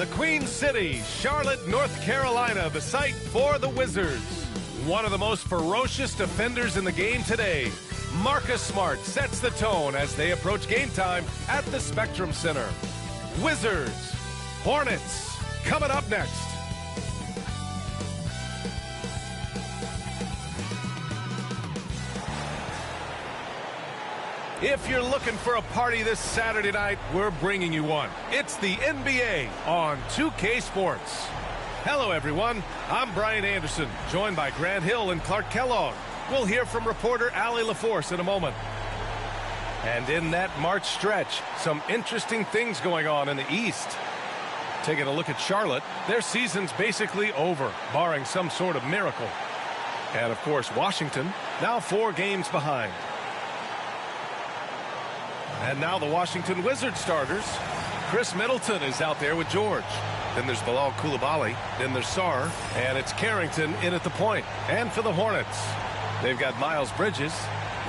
the Queen City, Charlotte, North Carolina, the site for the Wizards. One of the most ferocious defenders in the game today, Marcus Smart sets the tone as they approach game time at the Spectrum Center. Wizards, Hornets, coming up next. If you're looking for a party this Saturday night, we're bringing you one. It's the NBA on 2K Sports. Hello, everyone. I'm Brian Anderson, joined by Grant Hill and Clark Kellogg. We'll hear from reporter Allie LaForce in a moment. And in that March stretch, some interesting things going on in the East. Taking a look at Charlotte, their season's basically over, barring some sort of miracle. And, of course, Washington, now 4 games behind. And now the Washington Wizards starters. Chris Middleton is out there with George. Then there's Bilal Coulibaly. Then there's Sarr. And it's Carrington in at the point. And for the Hornets, they've got Miles Bridges.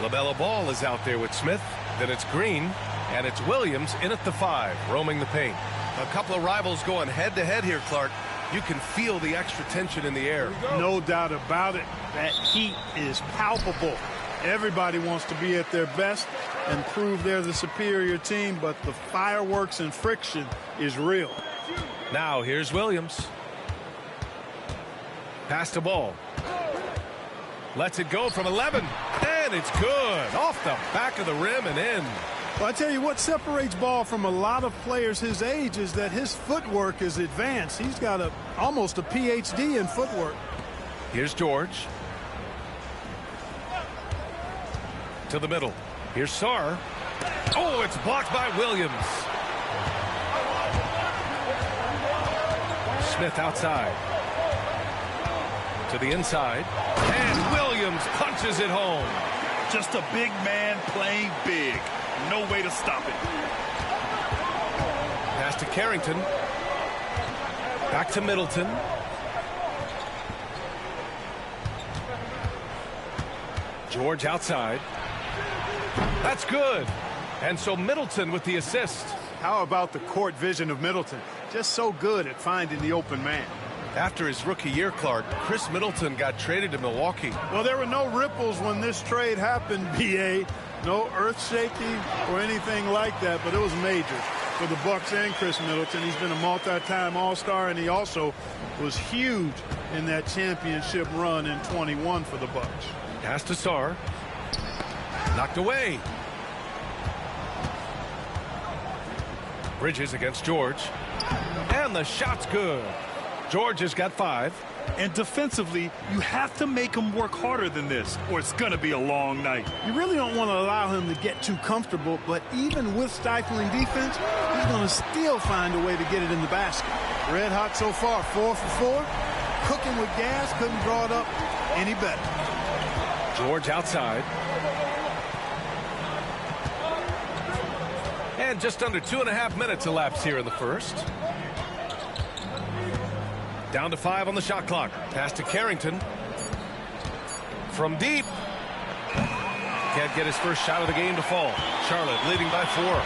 LaMelo Ball is out there with Smith. Then it's Green. And it's Williams in at the 5, roaming the paint. A couple of rivals going head-to-head here, Clark. You can feel the extra tension in the air. No doubt about it. That heat is palpable. Everybody wants to be at their best and prove they're the superior team, but the fireworks and friction is real. Now here's Williams. Pass to Ball. Lets it go from 11, and it's good. Off the back of the rim and in. Well, I tell you what separates Ball from a lot of players his age is that his footwork is advanced. He's got almost a PhD in footwork. Here's George. To the middle. Here's Sarr. Oh, it's blocked by Williams. Smith outside. To the inside. And Williams punches it home. Just a big man playing big. No way to stop it. Pass to Carrington. Back to Middleton. George outside. That's good. And so Middleton with the assist. How about the court vision of Middleton? Just so good at finding the open man. After his rookie year, Clark, Chris Middleton got traded to Milwaukee. Well, there were no ripples when this trade happened, B.A. No earth-shaking or anything like that, but it was major for the Bucks and Chris Middleton. He's been a multi-time All-Star, and he also was huge in that championship run in 21 for the Bucks. Pass to Sarr. Knocked away. Bridges against George. And the shot's good. George has got 5. And defensively, you have to make him work harder than this, or it's going to be a long night. You really don't want to allow him to get too comfortable, but even with stifling defense, he's going to still find a way to get it in the basket. Red hot so far, 4 for 4. Cooking with gas, couldn't draw it up any better. George outside. And just under 2.5 minutes elapsed here in the first. Down to 5 on the shot clock. Pass to Carrington. From deep. Can't get his first shot of the game to fall. Charlotte leading by 4.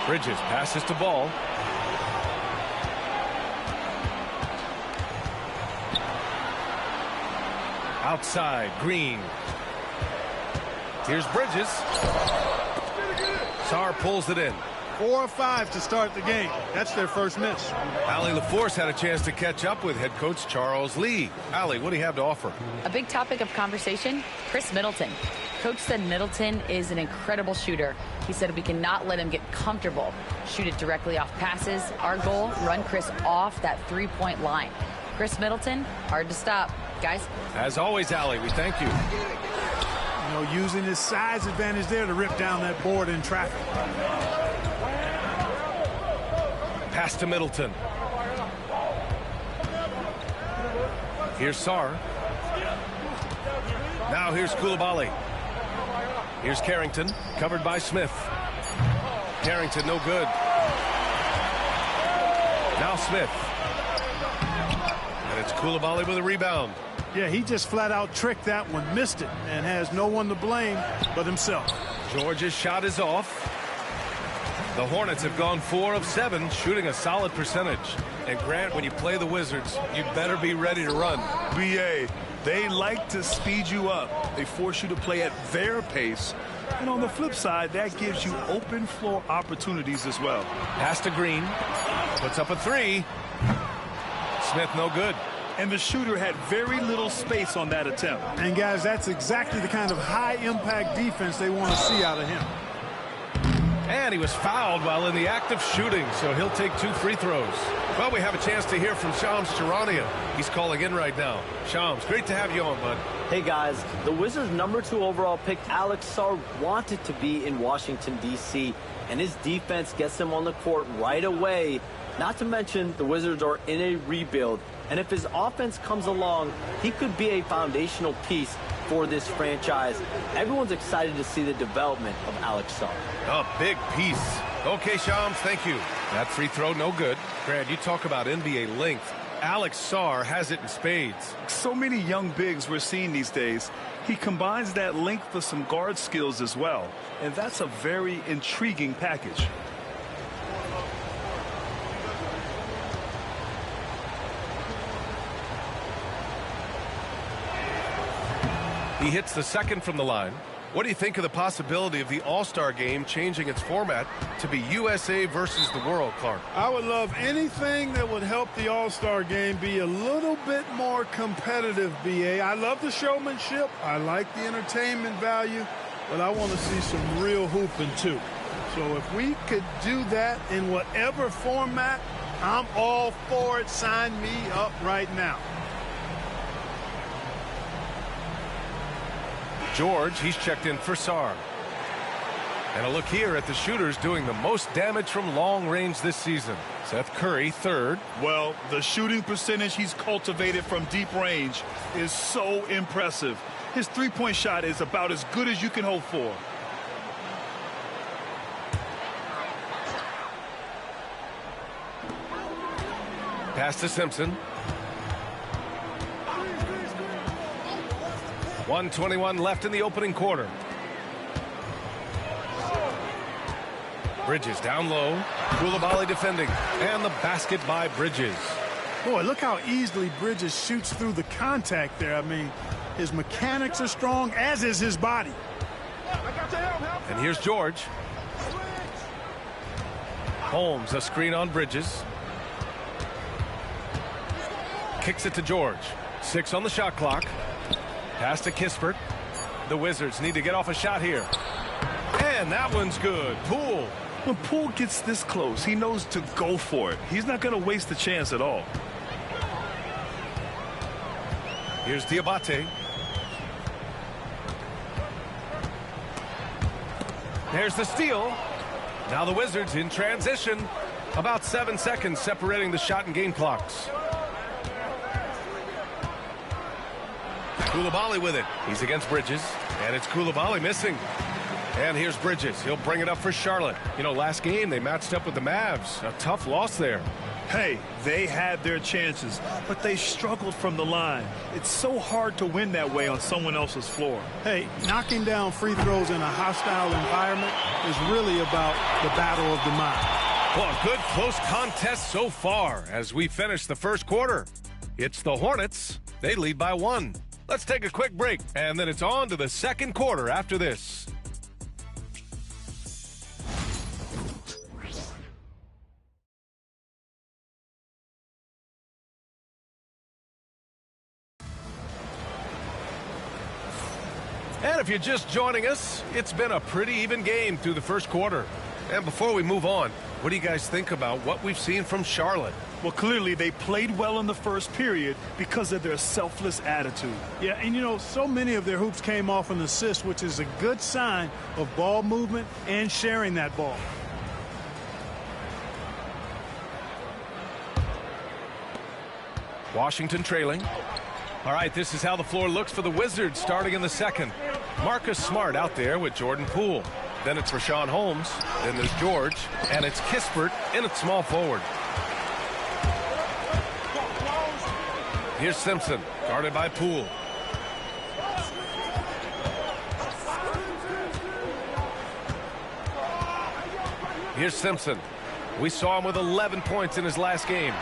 Bridges passes to Ball. Outside, Green. Here's Bridges. Sarr pulls it in. 4 or 5 to start the game. That's their first miss. Allie LaForce had a chance to catch up with head coach Charles Lee. Allie, what do you have to offer? A big topic of conversation, Chris Middleton. Coach said Middleton is an incredible shooter. He said we cannot let him get comfortable. Shoot it directly off passes. Our goal, run Chris off that 3-point line. Chris Middleton, hard to stop. Guys? As always, Allie, we thank you. You know, using his size advantage there to rip down that board in traffic. Pass to Middleton. Here's Sarr. Now here's Coulibaly. Here's Carrington, covered by Smith. Carrington, no good. Now Smith. And it's Coulibaly with a rebound. Yeah, he just flat out tricked that one, missed it, and has no one to blame but himself. George's shot is off. The Hornets have gone 4 of 7, shooting a solid percentage. And Grant, when you play the Wizards, you better be ready to run. BA, they like to speed you up. They force you to play at their pace. And on the flip side, that gives you open floor opportunities as well. Pass to Green. Puts up a 3. Smith no good. And the shooter had very little space on that attempt. And guys, that's exactly the kind of high-impact defense they want to see out of him. And he was fouled while in the act of shooting, so he'll take 2 free throws. Well, we have a chance to hear from Shams Charania. He's calling in right now. Shams, great to have you on, bud. Hey, guys. The Wizards' #2 overall pick, Alex Sarr, wanted to be in Washington, D.C., and his defense gets him on the court right away. Not to mention, the Wizards are in a rebuild, and if his offense comes along, he could be a foundational piece for this franchise. Everyone's excited to see the development of Alex Sarr. A big piece. Okay, Shams, thank you. That free throw, no good. Grant, you talk about NBA length. Alex Sarr has it in spades. So many young bigs we're seeing these days. He combines that length with some guard skills as well. And that's a very intriguing package. He hits the second from the line. What do you think of the possibility of the All-Star game changing its format to be USA versus the world, Clark? I would love anything that would help the All-Star game be a little bit more competitive, BA. I love the showmanship. I like the entertainment value, but I want to see some real hooping too. So if we could do that in whatever format, I'm all for it. Sign me up right now. George, he's checked in for Sarr. And a look here at the shooters doing the most damage from long range this season. Seth Curry, third. Well, the shooting percentage he's cultivated from deep range is so impressive. His three-point shot is about as good as you can hope for. Pass to Simpson. 1:21 left in the opening quarter. Bridges down low. Koulibaly defending. And the basket by Bridges. Boy, look how easily Bridges shoots through the contact there. I mean, his mechanics are strong, as is his body. And here's George. Holmes, a screen on Bridges. Kicks it to George. 6 on the shot clock. Pass to Kispert. The Wizards need to get off a shot here. And that one's good. Poole. When Poole gets this close, he knows to go for it. He's not going to waste the chance at all. Here's Diabate. There's the steal. Now the Wizards in transition. About 7 seconds separating the shot and game clocks. Koulibaly with it. He's against Bridges. And it's Koulibaly missing. And here's Bridges. He'll bring it up for Charlotte. You know, last game they matched up with the Mavs. A tough loss there. Hey, they had their chances, but they struggled from the line. It's so hard to win that way on someone else's floor. Hey, knocking down free throws in a hostile environment is really about the battle of the mind. Well, a good close contest so far as we finish the first quarter. It's the Hornets. They lead by 1. Let's take a quick break, and then it's on to the second quarter after this. And if you're just joining us, it's been a pretty even game through the first quarter. And before we move on, what do you guys think about what we've seen from Charlotte? Well, clearly they played well in the first period because of their selfless attitude. Yeah, and you know, so many of their hoops came off an assist, which is a good sign of ball movement and sharing that ball. Washington trailing. All right, this is how the floor looks for the Wizards starting in the second. Marcus Smart out there with Jordan Poole. Then it's Rashawn Holmes. Then there's George. And it's Kispert in at small forward. Here's Simpson, guarded by Poole. Here's Simpson. We saw him with 11 points in his last game.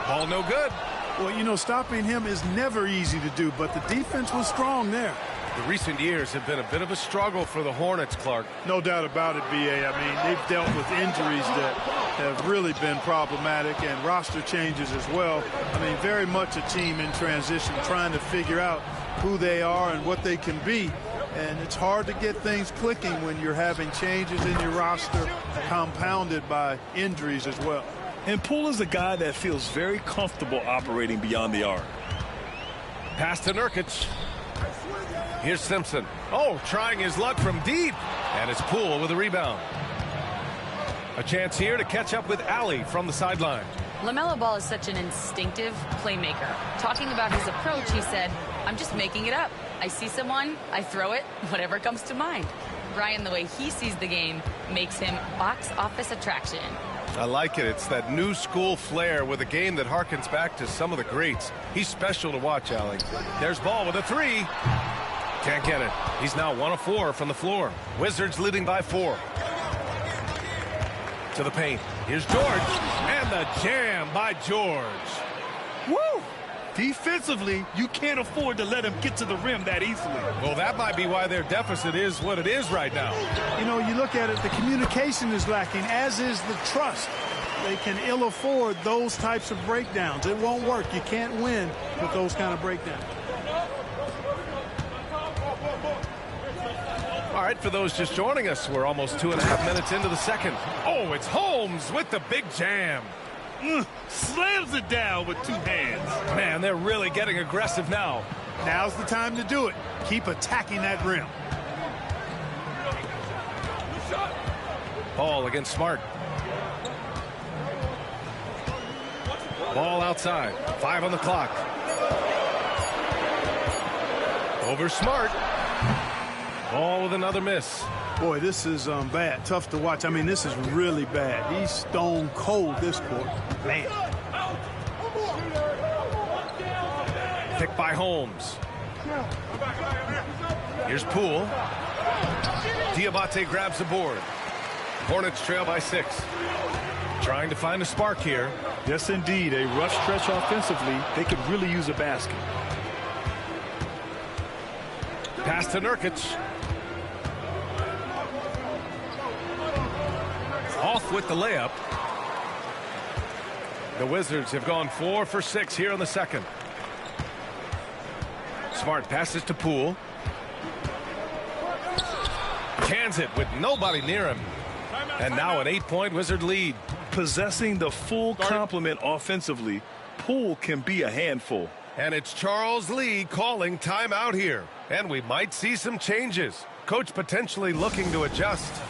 Ball no good. Well, you know, stopping him is never easy to do, but the defense was strong there. The recent years have been a bit of a struggle for the Hornets, Clark. No doubt about it, B.A. I mean, they've dealt with injuries that have really been problematic and roster changes as well. I mean, very much a team in transition, trying to figure out who they are and what they can be. And it's hard to get things clicking when you're having changes in your roster compounded by injuries as well. And Poole is a guy that feels very comfortable operating beyond the arc. Pass to Nurkic. Here's Simpson. Oh, trying his luck from deep. And it's Poole with a rebound. A chance here to catch up with Allie from the sideline. LaMelo Ball is such an instinctive playmaker. Talking about his approach, he said, I'm just making it up. I see someone, I throw it, whatever comes to mind. Brian, the way he sees the game makes him box office attraction. I like it. It's that new school flair with a game that harkens back to some of the greats. He's special to watch, Allie. There's Ball with a three. Can't get it. He's now 1 of 4 from the floor. Wizards leading by 4. To the paint. Here's George. And the jam by George. Woo! Defensively, you can't afford to let him get to the rim that easily. Well, that might be why their deficit is what it is right now. You know, you look at it, the communication is lacking, as is the trust. They can ill afford those types of breakdowns. It won't work. You can't win with those kind of breakdowns. All right, for those just joining us, we're almost 2.5 minutes into the second. Oh, it's Holmes with the big jam. Slams it down with 2 hands. Man, they're really getting aggressive now. Now's the time to do it. Keep attacking that rim. Ball against Smart. Ball outside. 5 on the clock. Over Smart. Ball with another miss. Boy, this is bad. Tough to watch. I mean, this is really bad. He's stone cold this quarter. Man. Picked by Holmes. Here's Poole. Diabate grabs the board. Hornets trail by 6. Trying to find a spark here. Yes, indeed. A rough stretch offensively. They could really use a basket. Pass to Nurkic. Off with the layup. The Wizards have gone 4 for 6 here in the second. Smart passes to Poole. Cans it with nobody near him. And now an 8-point Wizard lead. Possessing the full complement offensively, Poole can be a handful. And it's Charles Lee calling timeout here. And we might see some changes. Coach potentially looking to adjust.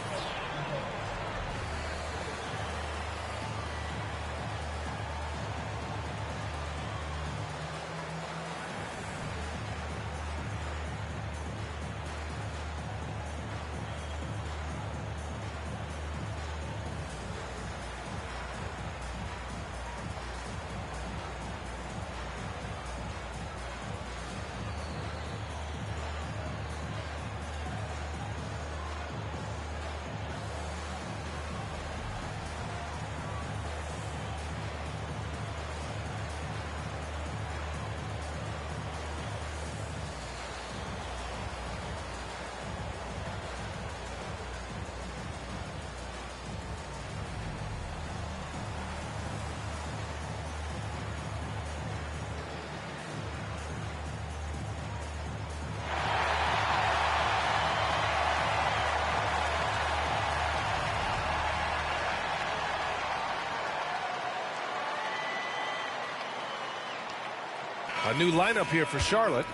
A new lineup here for Charlotte.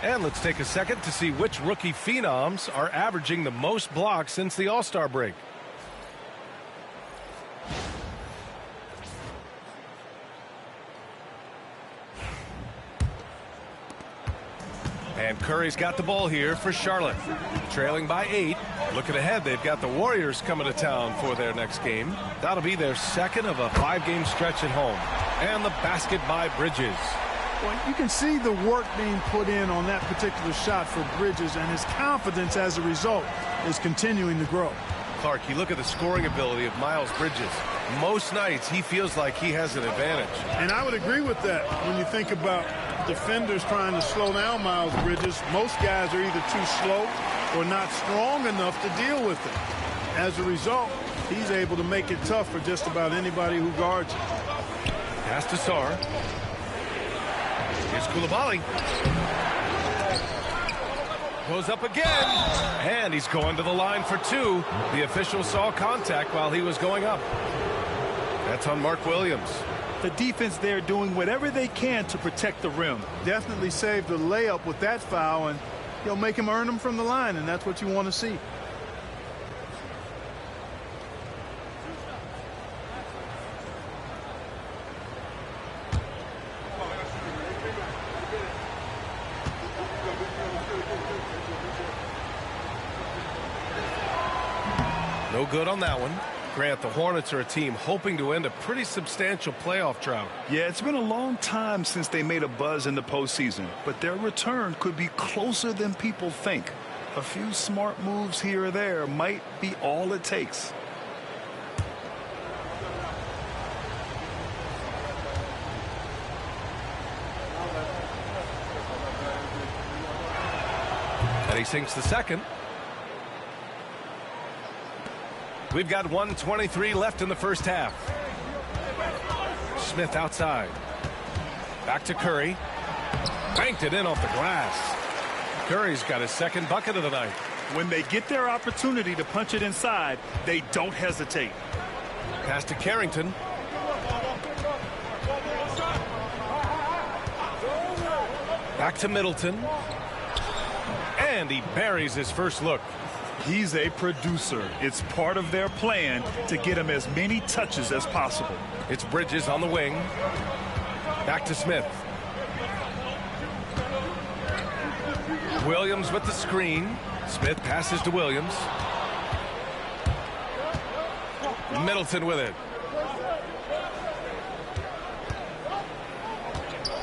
And let's take a second to see which rookie phenoms are averaging the most blocks since the All-Star break. And Curry's got the ball here for Charlotte. Trailing by 8. Looking ahead, they've got the Warriors coming to town for their next game. That'll be their second of a 5-game stretch at home. And the basket by Bridges. Well, you can see the work being put in on that particular shot for Bridges, and his confidence as a result is continuing to grow. Clark, you look at the scoring ability of Miles Bridges. Most nights he feels like he has an advantage. And I would agree with that. When you think about defenders trying to slow down Miles Bridges, most guys are either too slow or not strong enough to deal with him. As a result, he's able to make it tough for just about anybody who guards him. Pass to Sarr. Here's Koulibaly. Goes up again, and he's going to the line for two. The official saw contact while he was going up. That's on Mark Williams. The defense there doing whatever they can to protect the rim. Definitely saved the layup with that foul, and he'll make him earn them from the line, and that's what you want to see. No good on that one. Grant, the Hornets are a team hoping to end a pretty substantial playoff drought. Yeah, it's been a long time since they made a buzz in the postseason, but their return could be closer than people think. A few smart moves here or there might be all it takes. And he sinks the second. We've got 1:23 left in the first half. Smith outside. Back to Curry. Banked it in off the glass. Curry's got his second bucket of the night. When they get their opportunity to punch it inside, they don't hesitate. Pass to Carrington. Back to Middleton. And he buries his first look. He's a producer. It's part of their plan to get him as many touches as possible. It's Bridges on the wing. Back to Smith. Williams with the screen. Smith passes to Williams. Middleton with it.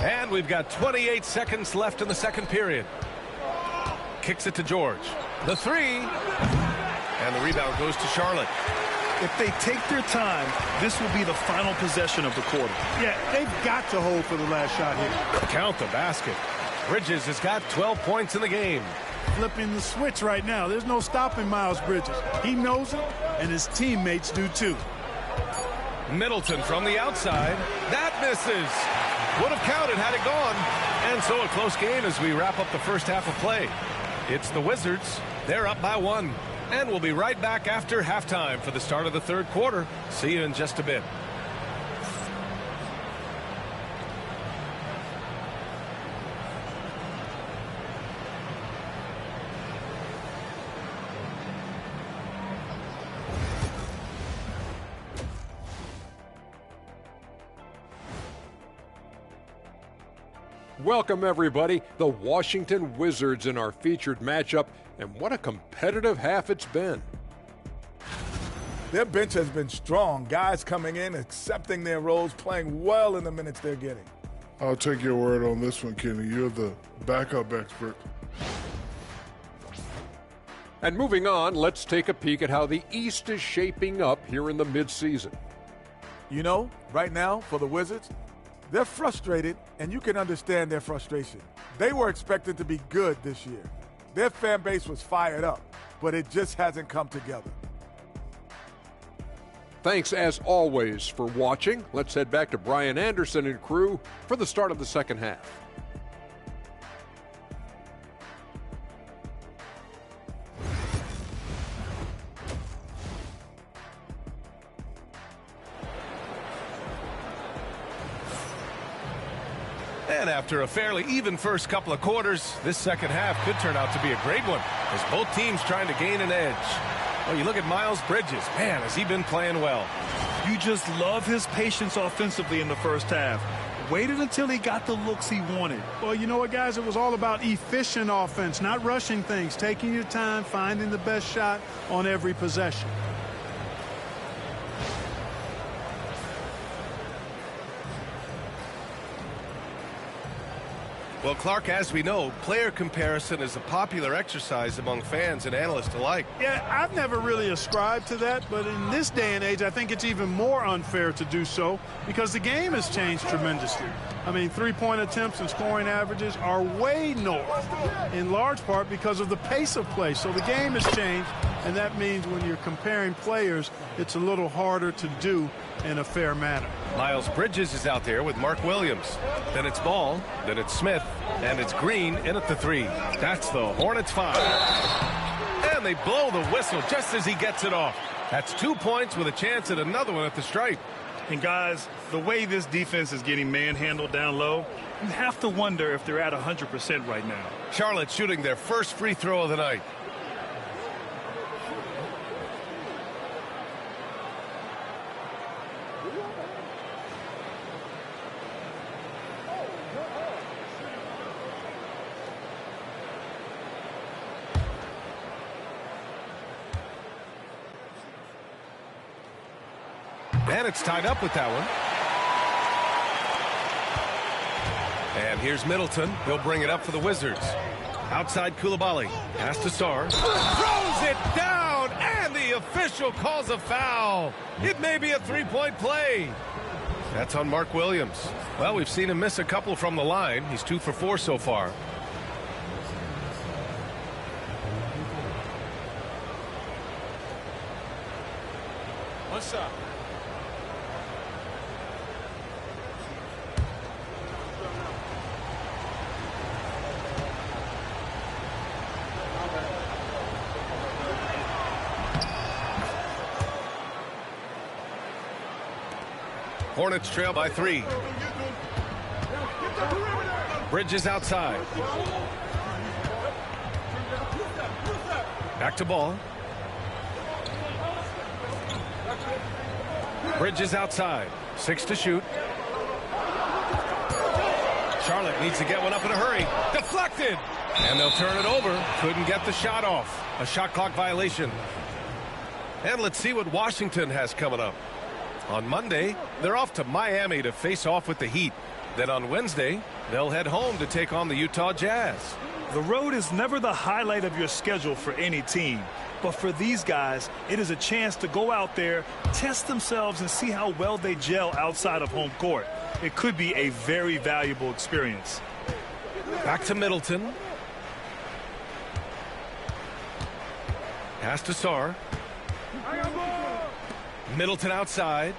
And we've got 28 seconds left in the second period. Kicks it to George. The three. And the rebound goes to Charlotte. If they take their time, this will be the final possession of the quarter. Yeah, they've got to hold for the last shot here. Count the basket. Bridges has got 12 points in the game. Flipping the switch right now. There's no stopping Miles Bridges. He knows it, and his teammates do too. Middleton from the outside. That misses. Would have counted had it gone. And so a close game as we wrap up the first half of play. It's the Wizards. They're up by 1. And we'll be right back after halftime for the start of the third quarter. See you in just a bit. Welcome, everybody. The Washington Wizards in our featured matchup, and what a competitive half it's been. Their bench has been strong. Guys coming in, accepting their roles, playing well in the minutes they're getting. I'll take your word on this one, Kenny. You're the backup expert. And moving on, let's take a peek at how the East is shaping up here in the midseason. You know, right now, for the Wizards, they're frustrated, and you can understand their frustration. They were expected to be good this year. Their fan base was fired up, but it just hasn't come together. Thanks, as always, for watching. Let's head back to Brian Anderson and crew for the start of the second half. And after a fairly even first couple of quarters, this second half could turn out to be a great one as both teams trying to gain an edge. Well, you look at Miles Bridges. Man, has he been playing well. You just love his patience offensively in the first half. Waited until he got the looks he wanted. Well, you know what, guys? It was all about efficient offense, not rushing things, taking your time, finding the best shot on every possession. Well, Clark, as we know, player comparison is a popular exercise among fans and analysts alike. Yeah, I've never really ascribed to that, but in this day and age, I think it's even more unfair to do so because the game has changed tremendously. I mean, three-point attempts and scoring averages are way north, in large part because of the pace of play. So the game has changed, and that means when you're comparing players, it's a little harder to do in a fair manner. Miles Bridges is out there with Mark Williams. Then it's Ball, then it's Smith, and it's Green in at the 3. That's the Hornets 5. And they blow the whistle just as he gets it off. That's 2 points with a chance at another one at the stripe. And guys, the way this defense is getting manhandled down low, you have to wonder if they're at 100% right now. Charlotte shooting their first free throw of the night. And it's tied up with that one. And here's Middleton. He'll bring it up for the Wizards. Outside Koulibaly. Pass to Sarr. Throws it down. And the official calls a foul. It may be a three-point play. That's on Mark Williams. Well, we've seen him miss a couple from the line. He's 2 for 4 so far. What's up? Hornets trail by 3. Bridges outside. Back to Ball. Bridges outside. 6 to shoot. Charlotte needs to get one up in a hurry. Deflected. And they'll turn it over. Couldn't get the shot off. A shot clock violation. And let's see what Washington has coming up. On Monday, they're off to Miami to face off with the Heat. Then on Wednesday, they'll head home to take on the Utah Jazz. The road is never the highlight of your schedule for any team. But for these guys, it is a chance to go out there, test themselves, and see how well they gel outside of home court. It could be a very valuable experience. Back to Middleton. Pass to Sarr. Middleton outside.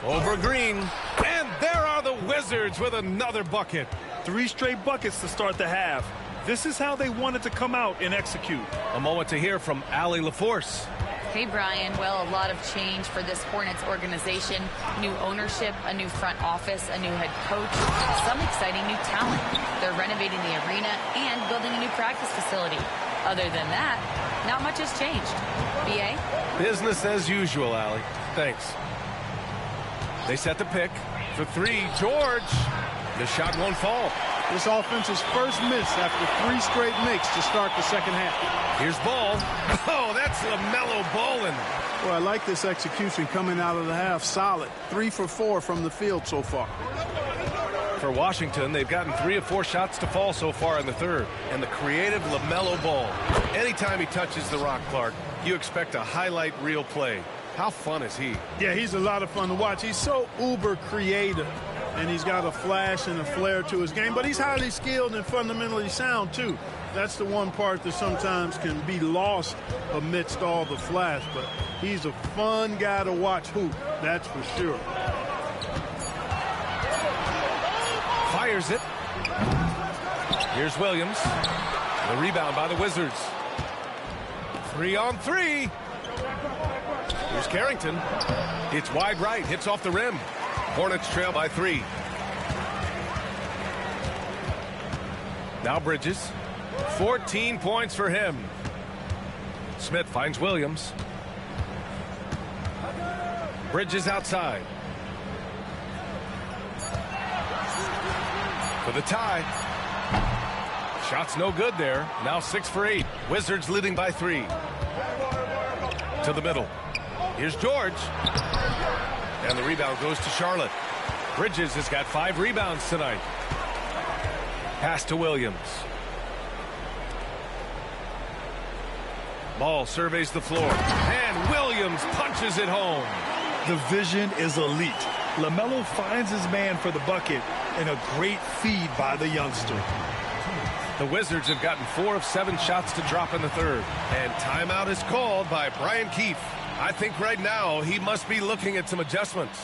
Over Green. And there are the Wizards with another bucket. 3 straight buckets to start the half. This is how they wanted to come out and execute. A moment to hear from Allie LaForce. Hey, Brian. Well, a lot of change for this Hornets organization. New ownership, a new front office, a new head coach, some exciting new talent. They're renovating the arena and building a new practice facility. Other than that, not much has changed. B.A.? Business as usual, Allie. Thanks. They set the pick for 3. George. The shot won't fall. This offense's first miss after 3 straight makes to start the second half. Here's Ball. Oh, that's LaMelo Ballin. Well, I like this execution coming out of the half. Solid. 3 for 4 from the field so far. For Washington, they've gotten 3 of 4 shots to fall so far in the third. And the creative LaMelo Ball. Anytime he touches the rock, Clark, you expect a highlight reel play. How fun is he? Yeah, he's a lot of fun to watch. He's so uber creative. And he's got a flash and a flair to his game. But he's highly skilled and fundamentally sound, too. That's the one part that sometimes can be lost amidst all the flash. But he's a fun guy to watch hoop. That's for sure. Fires it. Here's Williams. The rebound by the Wizards. 3 on 3. Here's Carrington. It's wide right. Hits off the rim. Hornets trail by 3. Now Bridges. 14 points for him. Smith finds Williams. Bridges outside. For the tie. Shot's no good there. Now 6 for 8. Wizards leading by 3. To the middle. Here's George. And the rebound goes to Charlotte. Bridges has got 5 rebounds tonight. Pass to Williams. Ball surveys the floor, and Williams punches it home. The vision is elite. LaMelo finds his man for the bucket, and a great feed by the youngster. The Wizards have gotten 4 of 7 shots to drop in the third. And timeout is called by Brian Keefe. I think right now he must be looking at some adjustments.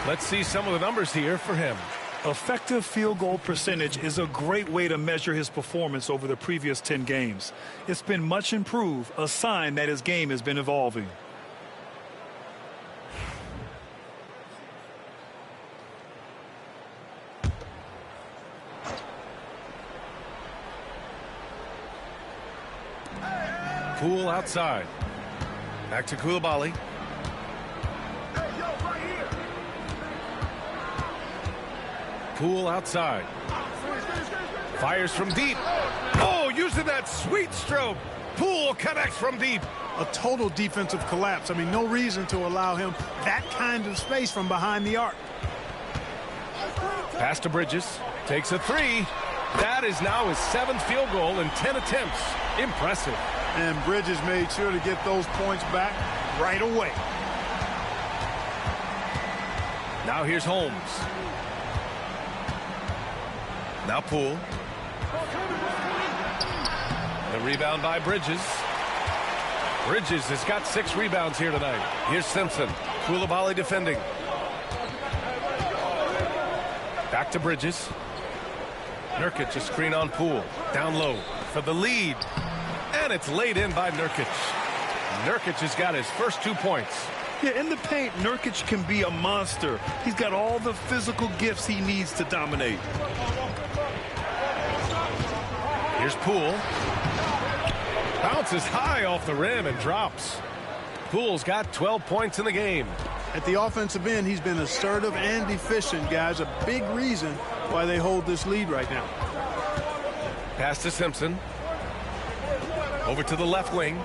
Let's see some of the numbers here for him. Effective field goal percentage is a great way to measure his performance over the previous 10 games. It's been much improved, a sign that his game has been evolving. Poole outside. Back to Coulibaly. Poole outside. Fires from deep. Oh, using that sweet stroke. Poole connects from deep. A total defensive collapse. I mean, no reason to allow him that kind of space from behind the arc. Pass to Bridges. Takes a 3. That is now his 7th field goal in 10 attempts. Impressive. And Bridges made sure to get those points back right away. Now here's Holmes. Now Poole. The rebound by Bridges. Bridges has got 6 rebounds here tonight. Here's Simpson. Coulibaly defending. Back to Bridges. Nurkic a screen on Poole. Down low for the lead. And it's laid in by Nurkic. Nurkic has got his first 2 points. Yeah, in the paint, Nurkic can be a monster. He's got all the physical gifts he needs to dominate. Here's Poole. Bounces high off the rim and drops. Poole's got 12 points in the game. At the offensive end, he's been assertive and efficient, guys. A big reason why they hold this lead right now. Pass to Simpson. Over to the left wing.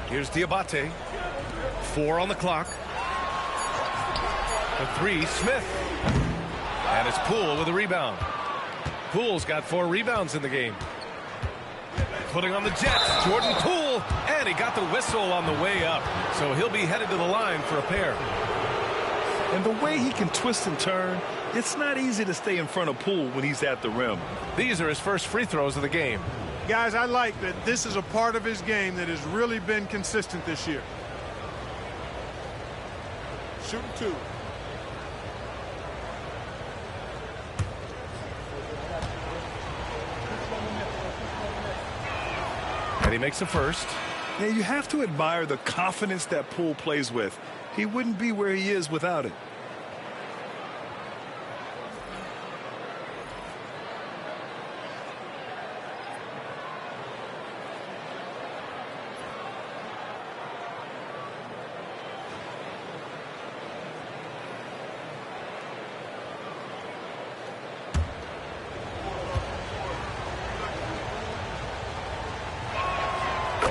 Here's Diabate. 4 on the clock. The 3, Smith. And it's Poole with a rebound. Poole's got 4 rebounds in the game. Putting on the Jets, Jordan Poole, and he got the whistle on the way up. So he'll be headed to the line for a pair. And the way he can twist and turn, it's not easy to stay in front of Poole when he's at the rim. These are his first free throws of the game. Guys, I like that this is a part of his game that has really been consistent this year. Shooting 2. And he makes the first. Yeah, you have to admire the confidence that Poole plays with. He wouldn't be where he is without it.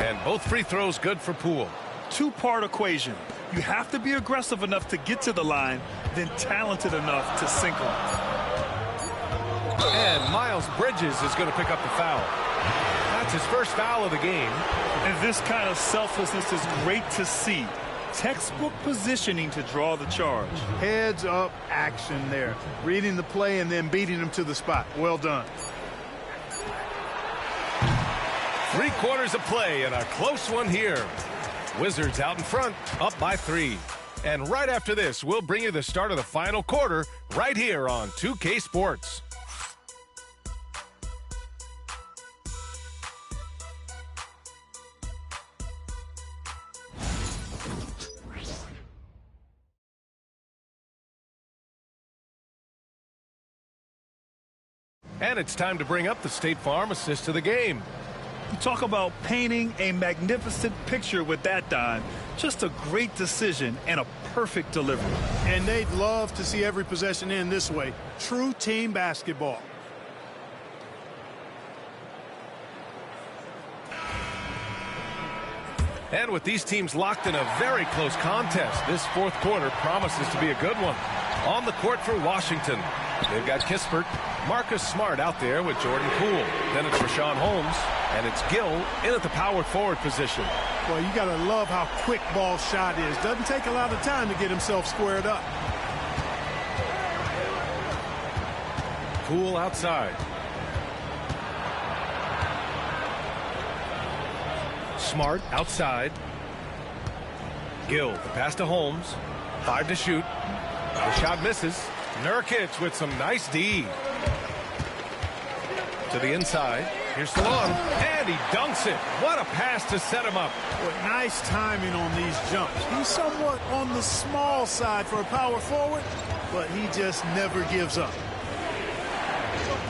And both free throws good for Poole. 2-part equation. You have to be aggressive enough to get to the line, then talented enough to sink them. And Miles Bridges is going to pick up the foul. That's his first foul of the game. And this kind of selflessness is great to see. Textbook positioning to draw the charge. Heads up action there. Reading the play and then beating him to the spot. Well done. 3 quarters of play and a close one here. Wizards out in front, up by 3. And right after this, we'll bring you the start of the final quarter right here on 2K Sports. And it's time to bring up the State Farm assist of the game. You talk about painting a magnificent picture with that, Don. Just a great decision and a perfect delivery. And they'd love to see every possession end this way. True team basketball. And with these teams locked in a very close contest, this fourth quarter promises to be a good one. On the court for Washington, they've got Kispert, Marcus Smart out there with Jordan Poole. Then it's Rashawn Holmes, and it's Gill in at the power forward position. Well, you got to love how quick ball shot is. Doesn't take a lot of time to get himself squared up. Poole outside. Smart outside. Gill, the pass to Holmes. 5 to shoot. The shot misses. Nurkic with some nice D. To the inside. Here's Salon. And he dunks it. What a pass to set him up. Well, nice timing on these jumps. He's somewhat on the small side for a power forward, but he just never gives up.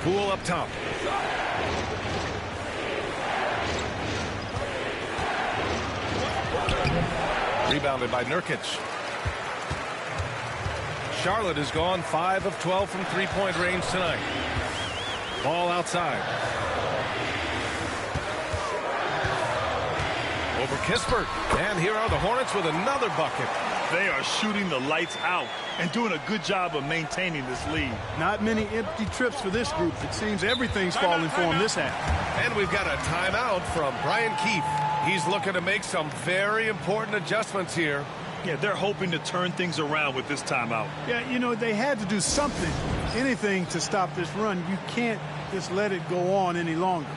Poole up top. Rebounded by Nurkic. Charlotte has gone 5 of 12 from three-point range tonight. Ball outside. Over Kispert. And here are the Hornets with another bucket. They are shooting the lights out and doing a good job of maintaining this lead. Not many empty trips for this group. It seems everything's falling for him this half. And we've got a timeout from Brian Keefe. He's looking to make some very important adjustments here. Yeah, they're hoping to turn things around with this timeout. Yeah, you know, they had to do something, anything to stop this run. You can't just let it go on any longer.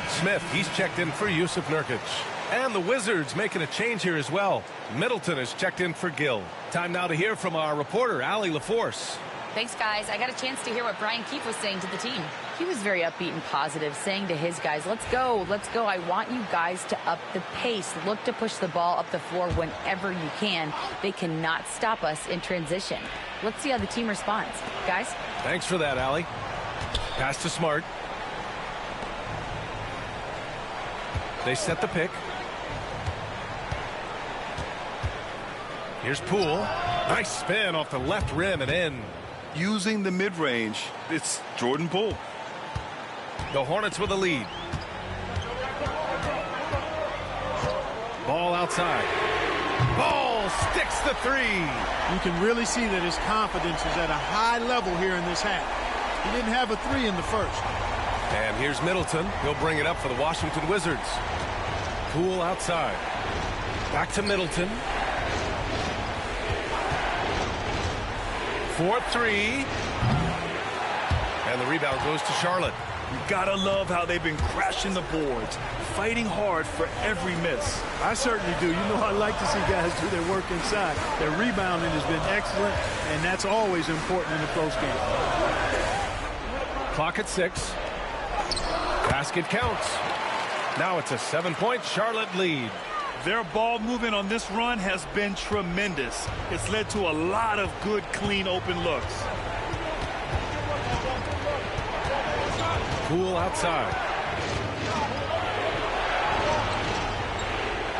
Smith, he's checked in for Yusuf Nurkic. And the Wizards making a change here as well. Middleton is checked in for Gill. Time now to hear from our reporter, Allie LaForce. Thanks, guys. I got a chance to hear what Brian Keefe was saying to the team. He was very upbeat and positive, saying to his guys, let's go, let's go. I want you guys to up the pace. Look to push the ball up the floor whenever you can. They cannot stop us in transition. Let's see how the team responds. Guys? Thanks for that, Allie. Pass to Smart. They set the pick. Here's Poole. Nice spin off the left rim and in. Using the mid-range, it's Jordan Poole. The Hornets with a lead. Ball outside. Ball sticks the three. You can really see that his confidence is at a high level here in this half. He didn't have a three in the first. And here's Middleton. He'll bring it up for the Washington Wizards. Poole outside. Back to Middleton. 4-3. And the rebound goes to Charlotte. You gotta love how they've been crashing the boards, fighting hard for every miss. I certainly do. You know, I like to see guys do their work inside. Their rebounding has been excellent, and that's always important in a close game. Clock at 6. Basket counts. Now it's a 7-point Charlotte lead. Their ball movement on this run has been tremendous. It's led to a lot of good, clean, open looks. Poole outside.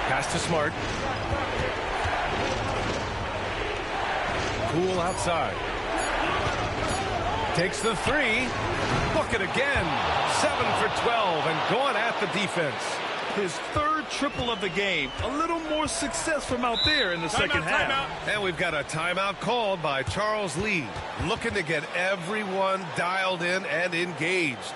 Pass to Smart. Poole outside. Takes the 3. Book it again. 7 for 12 and going at the defense. His third triple of the game. A little more success from out there in the second half. And we've got a timeout called by Charles Lee, looking to get everyone dialed in and engaged.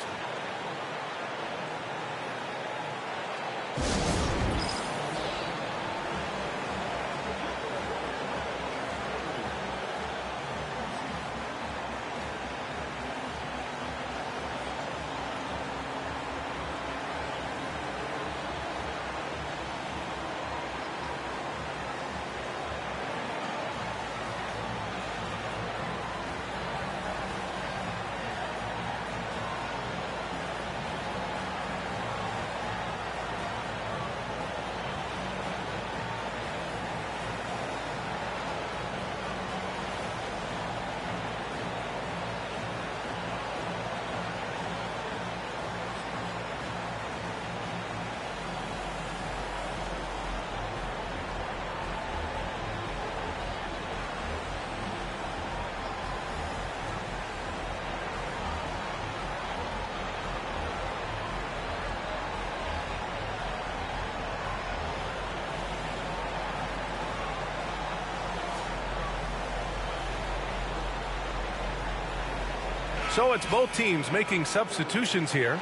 So it's both teams making substitutions here.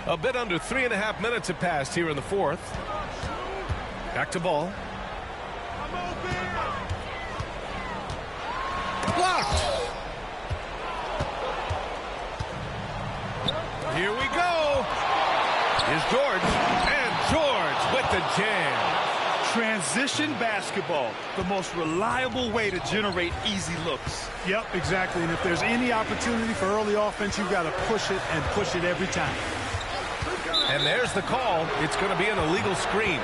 A bit under 3.5 minutes have passed here in the fourth. Back to ball. Blocked. Here we go. Here's George. And George with the jam. Transition basketball, the most reliable way to generate easy looks. Yep, exactly. And if there's any opportunity for early offense, you've got to push it and push it every time. And there's the call. It's going to be an illegal screen.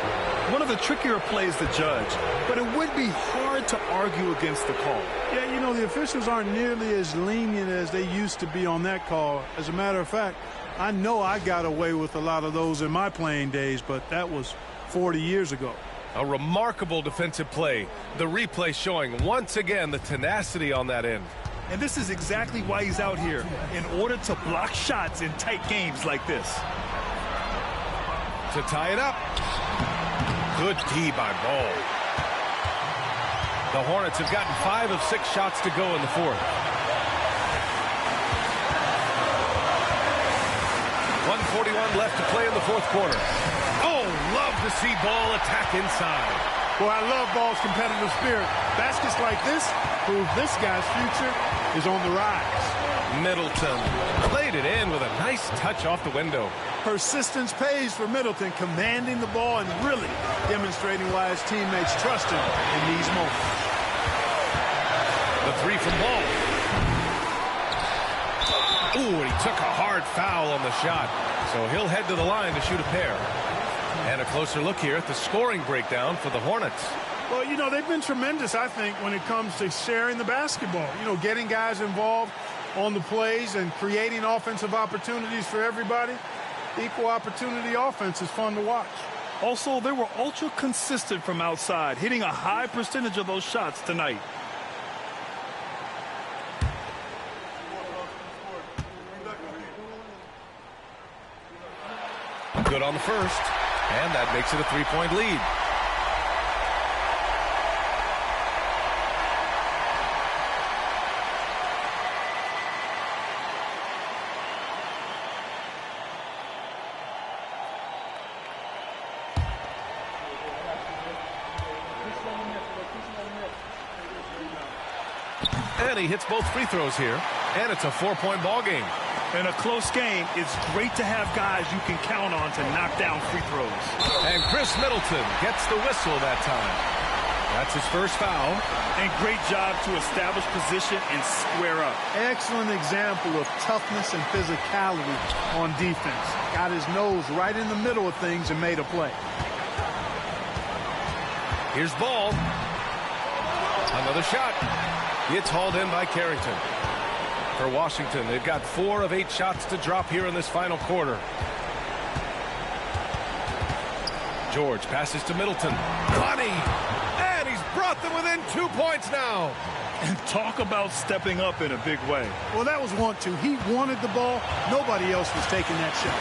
One of the trickier plays to judge, but it would be hard to argue against the call. Yeah, you know, the officials aren't nearly as lenient as they used to be on that call. As a matter of fact, I know I got away with a lot of those in my playing days, but that was 40 years ago. A remarkable defensive play. The replay showing once again the tenacity on that end. And this is exactly why he's out here, in order to block shots in tight games like this. To tie it up. Good D by Ball. The Hornets have gotten 5 of 6 shots to go in the fourth. 1:41 left to play in the fourth quarter. Oh, love to see Ball attack inside. Well, I love Ball's competitive spirit. Baskets like this prove this guy's future is on the rise. Middleton played it in with a nice touch off the window. Persistence pays for Middleton, commanding the ball and really demonstrating why his teammates trust him in these moments. The 3 from Ball. Ooh, and he took a hard foul on the shot. So he'll head to the line to shoot a pair. And a closer look here at the scoring breakdown for the Hornets. Well, you know, they've been tremendous, I think, when it comes to sharing the basketball. You know, getting guys involved on the plays and creating offensive opportunities for everybody. Equal opportunity offense is fun to watch. Also, they were ultra consistent from outside, hitting a high percentage of those shots tonight. Good on the first, and that makes it a 3-point lead. And he hits both free throws here. And it's a 4-point ball game. In a close game, it's great to have guys you can count on to knock down free throws. And Chris Middleton gets the whistle that time. That's his first foul. And great job to establish position and square up. Excellent example of toughness and physicality on defense. Got his nose right in the middle of things and made a play. Here's Ball. Another shot. It's hauled in by Carrington. For Washington, they've got 4 of 8 shots to drop here in this final quarter. George passes to Middleton. Money! And he's brought them within 2 points now. And talk about stepping up in a big way. Well, that was 1-2. He wanted the ball. Nobody else was taking that shot.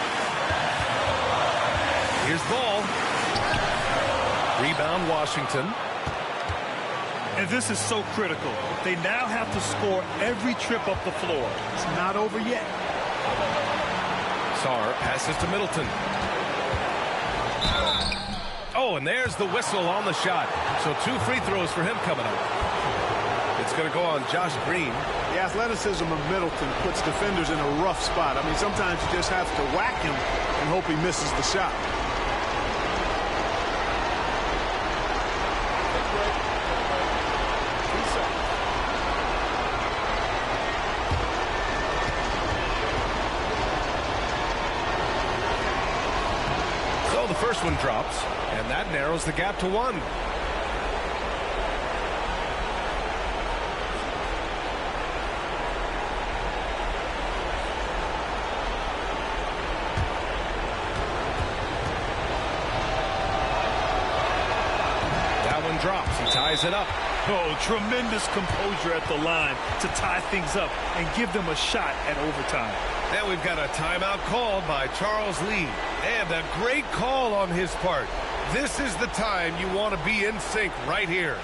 Here's Ball. Rebound Washington. And this is so critical. They now have to score every trip up the floor. It's not over yet. Sarr passes to Middleton. Oh, and there's the whistle on the shot. So 2 free throws for him coming up. It's going to go on Josh Green. The athleticism of Middleton puts defenders in a rough spot. I mean, sometimes you just have to whack him and hope he misses the shot. First one drops, and that narrows the gap to 1. That one drops. He ties it up. Oh, tremendous composure at the line to tie things up and give them a shot at overtime. And we've got a timeout called by Charles Lee. And a great call on his part. This is the time you want to be in sync right here.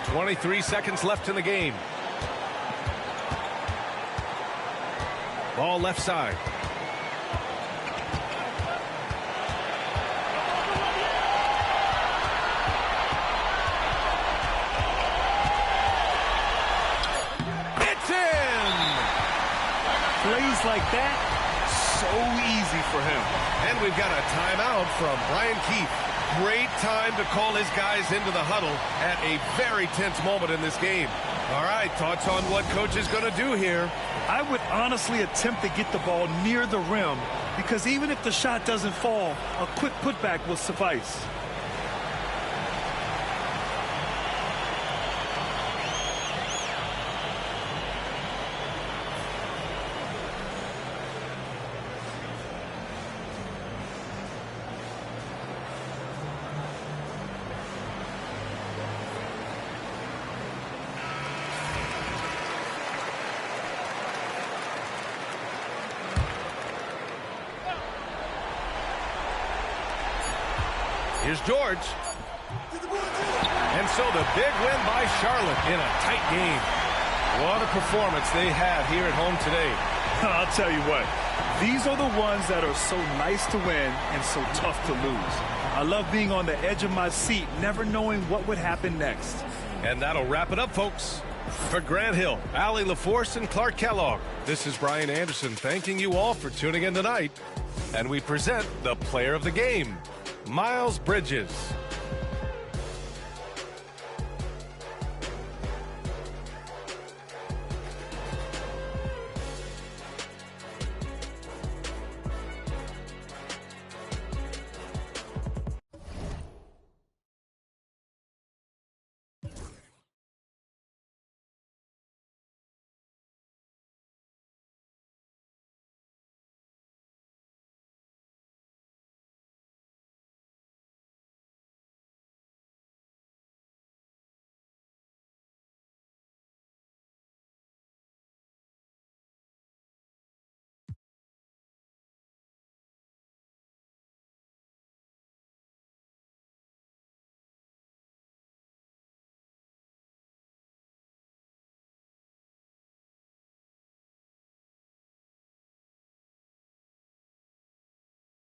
.23 seconds left in the game. Ball left side. It's in! Plays like that, so easy for him. And we've got a timeout from Brian Keefe. Great time to call his guys into the huddle at a very tense moment in this game. All right, thoughts on what coach is going to do here? I would honestly attempt to get the ball near the rim because even if the shot doesn't fall, a quick putback will suffice. Here's George. And so the big win by Charlotte in a tight game. What a performance they had here at home today. I'll tell you what, these are the ones that are so nice to win and so tough to lose. I love being on the edge of my seat, never knowing what would happen next. And that'll wrap it up, folks. For Grant Hill, Allie LaForce, and Clark Kellogg, this is Brian Anderson thanking you all for tuning in tonight. And we present the player of the game, Miles Bridges.